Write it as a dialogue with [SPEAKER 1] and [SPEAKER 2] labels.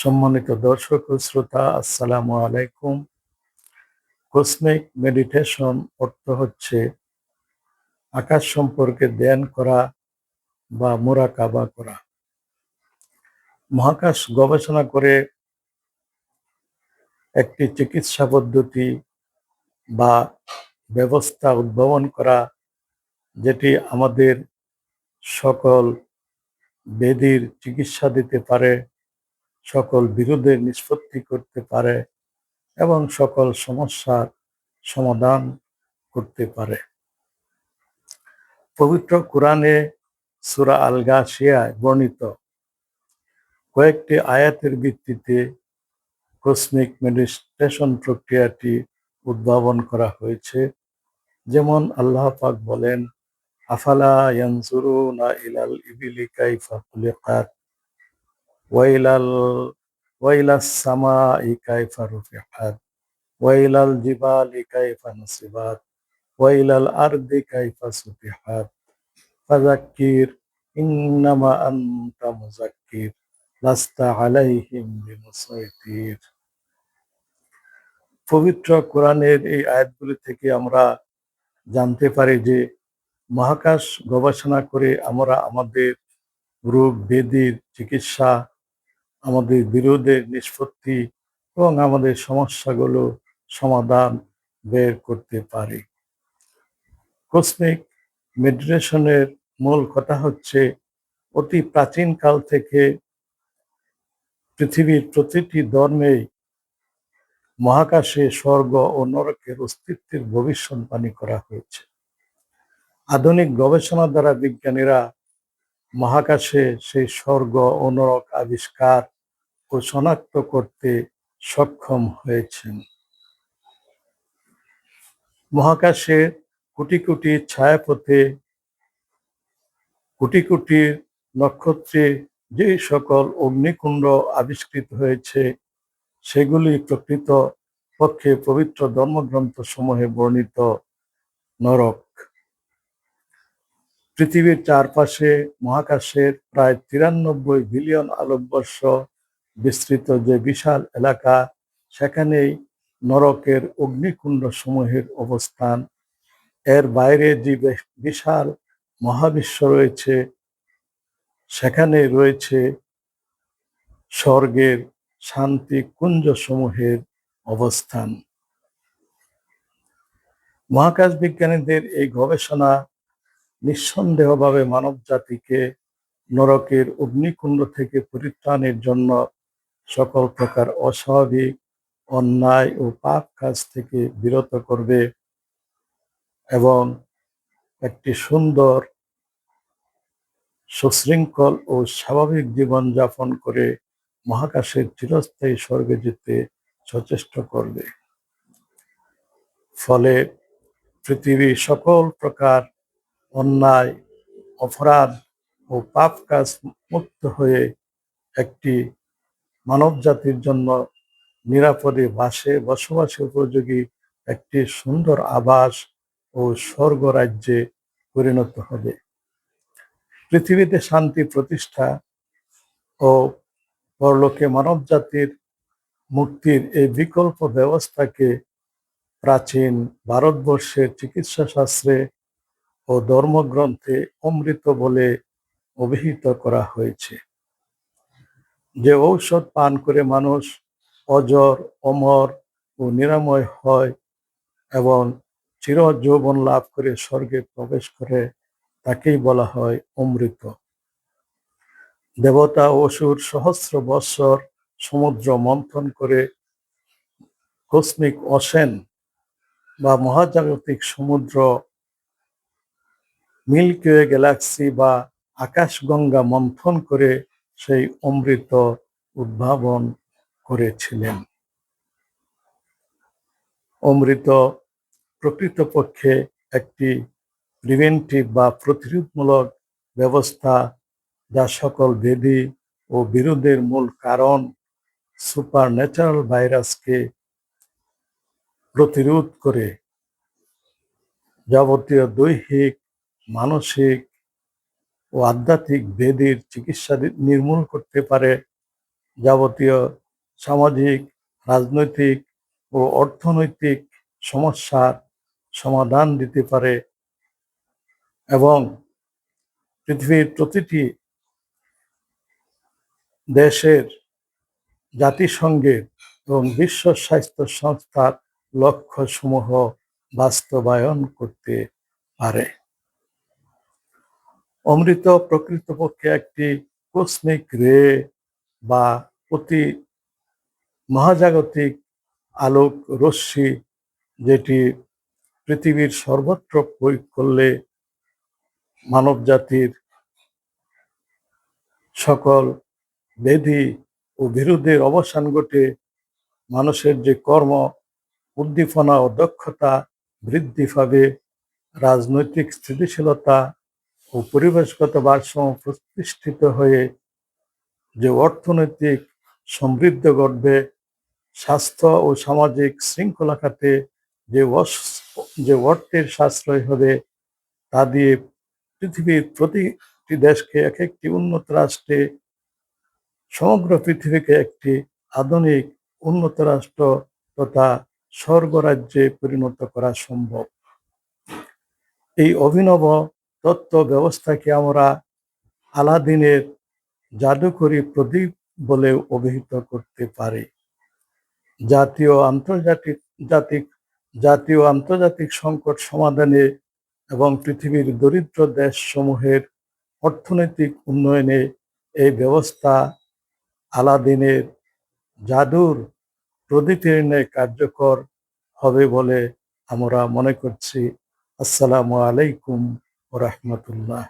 [SPEAKER 1] সম্মানিত দর্শক ও শ্রোতা, আসসালামু আলাইকুম। কসমিক মেডিটেশন অর্থ হচ্ছে আকাশ সম্পর্কে ধ্যান করা বা মুরাকাবা করা। মহাকাশ গবেষণা করে একটি চিকিৎসা পদ্ধতি বা ব্যবস্থা উদ্ভাবন করা, যেটি আমাদের সকল ব্যাধির চিকিৎসা দিতে পারে, সকল বিরোধের নিষ্পত্তি করতে পারে এবং সকল সমস্যার সমাধান করতে পারে। পবিত্র কোরআনে সূরা আল গাশিয়ায় বর্ণিত কয়েকটি আয়াতের ভিত্তিতে কসমিক মেডিটেশন প্রক্রিয়াটি উদ্ভাবন করা হয়েছে। যেমন আল্লাহ পাক বলেন, আফালা ইয়ানজুরুনা ইলাল ইবিলি কাইফা খুলিকাত ওয়াইলাল ওয়াইলাস সামাই কাইফা রুফিআত ওয়াইলাল জিবালি কাইফা নুসিবাত ওয়াইলাল আরদি কাইফা সুতিহাত ফাযাক্কির ইন্নামা আনতা মুযাক্কির লাস্তা আলাইহিম বিমুসাইতির। পবিত্র কোরআনের এই আয়াতগুলি থেকে আমরা জানতে পারি যে মহাকাশ গবেষণা করে আমরা আমাদের রোগ ব্যাধির চিকিৎসা, আমাদের বিরোধের নিষ্পত্তি এবং আমাদের সমস্যাগুলো সমাধান বের করতে পারি। কসমিক মেডিটেশনের মূল কথা হচ্ছে, অতি প্রাচীন কাল থেকে পৃথিবীর প্রতিটি ধর্মেই মহাকাশে স্বর্গ ও নরকের অস্তিত্বের ভবিষ্যৎবাণী করা হয়েছে। আধুনিক গবেষণা দ্বারা বিজ্ঞানীরা মহাকাশে সেই স্বর্গ ও নরক আবিষ্কার ও শনাক্ত করতে সক্ষম হয়েছেন। মহাকাশে কোটি কোটি ছায়াপথে, কোটি কোটি নক্ষত্রে যে সকল অগ্নিকুণ্ড আবিষ্কৃত হয়েছে, সেগুলি প্রকৃত পক্ষে পবিত্র ধর্মগ্রন্থ সমূহে বর্ণিত নরক। পৃথিবীর চারপাশে মহাকাশের প্রায় 93 বিলিয়ন আলোকবর্ষ বিস্তৃত যে বিশাল এলাকা, সেখানেই নরকের অগ্নিকুণ্ড সমূহের অবস্থান। এর বাইরে যে বিশাল মহাবিশ্ব রয়েছে, সেখানে রয়েছে স্বর্গের শান্তি কুঞ্জ সমূহের অবস্থান। মহাকাশ বিজ্ঞানীদের এই গবেষণা নিঃসন্দেহভাবে মানব জাতিকে নরকের অগ্নিকুণ্ড থেকে পরিত্রাণের জন্য সকল প্রকার অস্বাভাবিক, অন্যায় ও পাপ কাজ থেকে বিরত করবে এবং একটি সুন্দর, সুশৃঙ্খল ও স্বাভাবিক জীবনযাপন করে মহাকাশের চিরস্থায়ী স্বর্গে যেতে সচেষ্ট করবে। ফলে পৃথিবী সকল প্রকার অন্যায়, অপরাধ ও পাপ কাজ মুক্ত হয়ে একটি মানব জাতির জন্য নিরাপদে বসবাসে উপযোগী একটি সুন্দর আবাস ও স্বর্গ রাজ্যে পরিণত হবে। পৃথিবীতে শান্তি প্রতিষ্ঠা ও পরলোকে মানব জাতির মুক্তির এই বিকল্প ব্যবস্থাকে প্রাচীন ভারতবর্ষের চিকিৎসা শাস্ত্রে ও ধর্মগ্রন্থে অমৃত বলে অভিহিত করা হয়েছে। যে ঔষধ পান করে মানুষ অজর, অমর ও নিরাময় হয় এবং চির যৌবন লাভ করে স্বর্গে প্রবেশ করে, তাকেই বলা হয় অমৃত। দেবতা ও অসুর সহস্র বৎসর সমুদ্র মন্থন করে কসমিক অসেন বা মহাজাগতিক সমুদ্র, মিল্কি ওয়ে গ্যালাক্সি বা আকাশগঙ্গা মন্থন করে সেই অমৃত উদ্ভাবন করেছিলেন। অমৃত প্রকৃতপক্ষে একটি প্রিভেন্টিভ বা প্রতিরোধমূলক ব্যবস্থা, যা সকল ব্যাধি ও বিরোধের মূল কারণ সুপার ন্যাচারাল ভাইরাসকে প্রতিরোধ করে যাবতীয় দৈহিক, মানসিক ও আধ্যাত্মিক ব্যাধির চিকিৎসা নির্মূল করতে পারে যাবতীয় সামাজিক, রাজনৈতিক ও অর্থনৈতিক সমস্যার সমাধান দিতে পারে এবং পৃথিবীর প্রতিটি দেশের, জাতিসংঘের এবং বিশ্ব স্বাস্থ্য সংস্থার লক্ষ্যসমূহ বাস্তবায়ন করতে পারে। অমৃত প্রকৃতপক্ষে একটি কসমিক রে বা অতি মহাজাগতিক আলোক রশ্মি, যেটি পৃথিবীর সর্বত্র প্রয়োগ করলে মানবজাতির সকল ব্যাধি ও বিরোধের অবসান ঘটে, মানুষের যে কর্ম উদ্দীপনা ও দক্ষতা বৃদ্ধি পাবে, রাজনৈতিক স্থিতিশীলতা ও পরিবেশগত ভারসাম্য প্রতিষ্ঠিত হয়ে যে অর্থনৈতিক সমৃদ্ধি ঘটবে, স্বাস্থ্য ও সামাজিক শৃঙ্খলা খাতে যে অর্থের সাশ্রয় হবে, তা দিয়ে পৃথিবীর প্রতিটি দেশকে এক একটি উন্নত রাষ্ট্রে, সমগ্র পৃথিবীকে একটি আধুনিক উন্নত রাষ্ট্র তথা স্বর্গরাজ্যে পরিণত করা সম্ভব। এই অভিনব তত্ত্ব ব্যবস্থাকে আমরা আলাদিনের জাদুকরী প্রদীপ বলে অভিহিত করতে পারি। জাতীয় আন্তর্জাতিক সংকট সমাধানে এবং পৃথিবীর দরিদ্র দেশসমূহের অর্থনৈতিক উন্নয়নে এই ব্যবস্থা আলাদিনের জাদুর প্রদীপের ন্যায় কার্যকর হবে বলে আমরা মনে করছি। আসসালামু আলাইকুম ওয়া রাহমাতুল্লাহ।